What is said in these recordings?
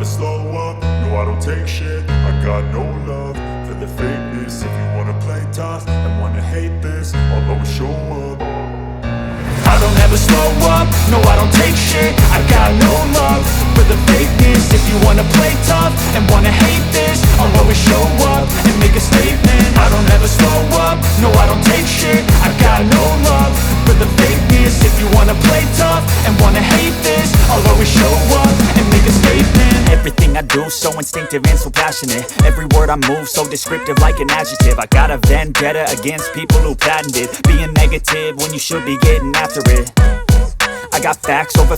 slow up, no I don't take shit. I got no love for the fakeness. If you wanna play tough and wanna hate this, I'll always show up. I don't ever slow up, no I don't take shit. I got no love for the fakeness. If you wanna play tough and wanna hate this, I'll always show up and make a statement. I don't ever slow up, no I don't take shit. I got no love for the fakeness. If you wanna play tough and wanna hate this, I'll always show up and make a statement. Everything I do so instinctive and so passionate. Every word I move so descriptive like an adjective. I got a vendetta against people who patented being negative when you should be getting after it. I got facts over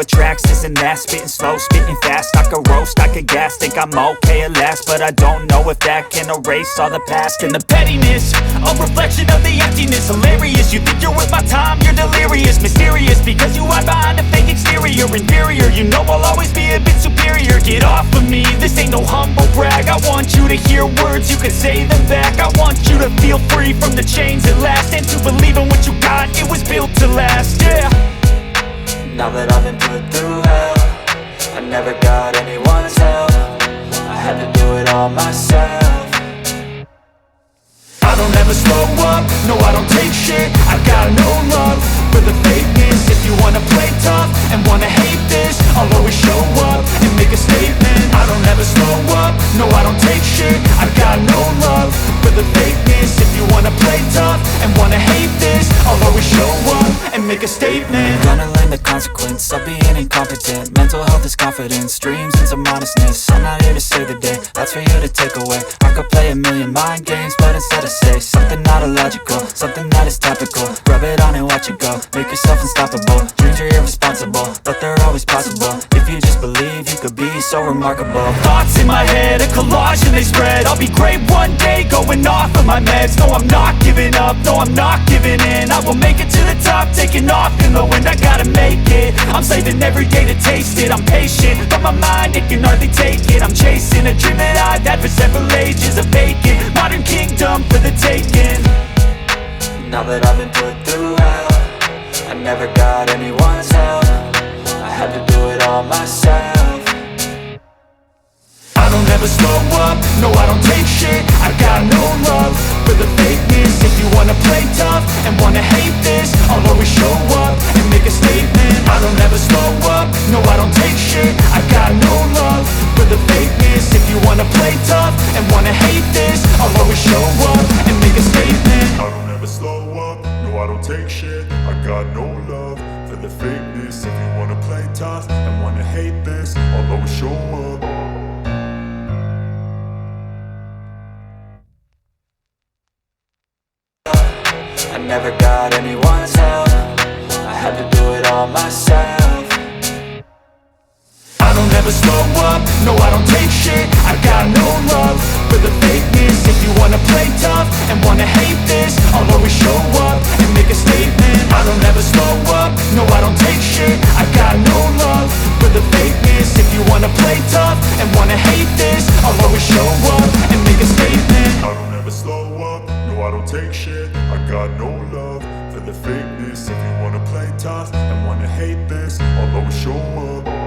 tracks, this and that. Spitting slow, spitting fast, I could roast, I could gas. Think I'm okay at last, but I don't know if that can erase all the past. And the pettiness, a reflection of the emptiness. Hilarious, you think you're worth my time, you're delirious. Mysterious, because you hide behind a fake exterior. Inferior, you know I'll always be a bit superior. Get off of me, this ain't no humble brag. I want you to hear words, you can say them back. I want you to feel free from the chains at last, and to believe in what you got, it was built to last, yeah. Now that I've been put through hell, I never got anyone's help. I had to do it all myself. I don't ever slow up, no I don't take shit. I got no love for the fakeness. If you wanna play tough and wanna hate this, I'll always show up and make a statement. I don't ever slow up, no I don't take shit. I got no love for the fakeness. If you wanna play tough and wanna hate this, I'll always show up and make a statement. Gonna learn the consequence of being incompetent. Mental health is confidence, dreams and some honestness. I'm not here to save the day, that's for you to take away. I could play a million mind games, but instead I say something not illogical, something that is topical. Rub it on and watch it go, make yourself unstoppable. Dreams are irresponsible, but they're always possible. If you just believe, you could be so remarkable. Thoughts in my head, a collage and they spread. I'll be great one day, going off of my meds. No, I'm not giving up, no, I'm not giving in. I will make it to the top, taking off in the wind. I gotta make it, I'm saving every day to taste it. I'm patient, but my mind, it can hardly take it. I'm chasing a dream that I've had for several ages. A vacant, modern kingdom for the taking. Now that I've been put through hell, I never got anyone's help. I had to do it all myself. I don't ever slow up, no I don't take shit. I got no love for the fakeness. If you wanna play tough and wanna hate this, I'll always show up and make a statement. I don't ever slow up, no I don't take shit. I got no love for the fakeness. If you wanna play tough and wanna hate this, I'll always show up and make a statement. I don't ever slow up, no I don't take shit. I got no love for the fakeness. If you wanna play tough and wanna hate this, I'll always show up. I never got anyone's help. I had to do it all myself. I don't ever slow up, no I don't take shit. I got no love for the fakeness. If you wanna play tough and wanna hate this, I'll always show up and make a statement. I don't ever slow up, no I don't take shit. I got no love for the fakeness. If you wanna play tough and wanna hate this, I'll always show up and make a statement. I don't ever slow up, no I don't take shit. I got no love for the fakeness. If you wanna play tough and wanna hate this, I'll always show up.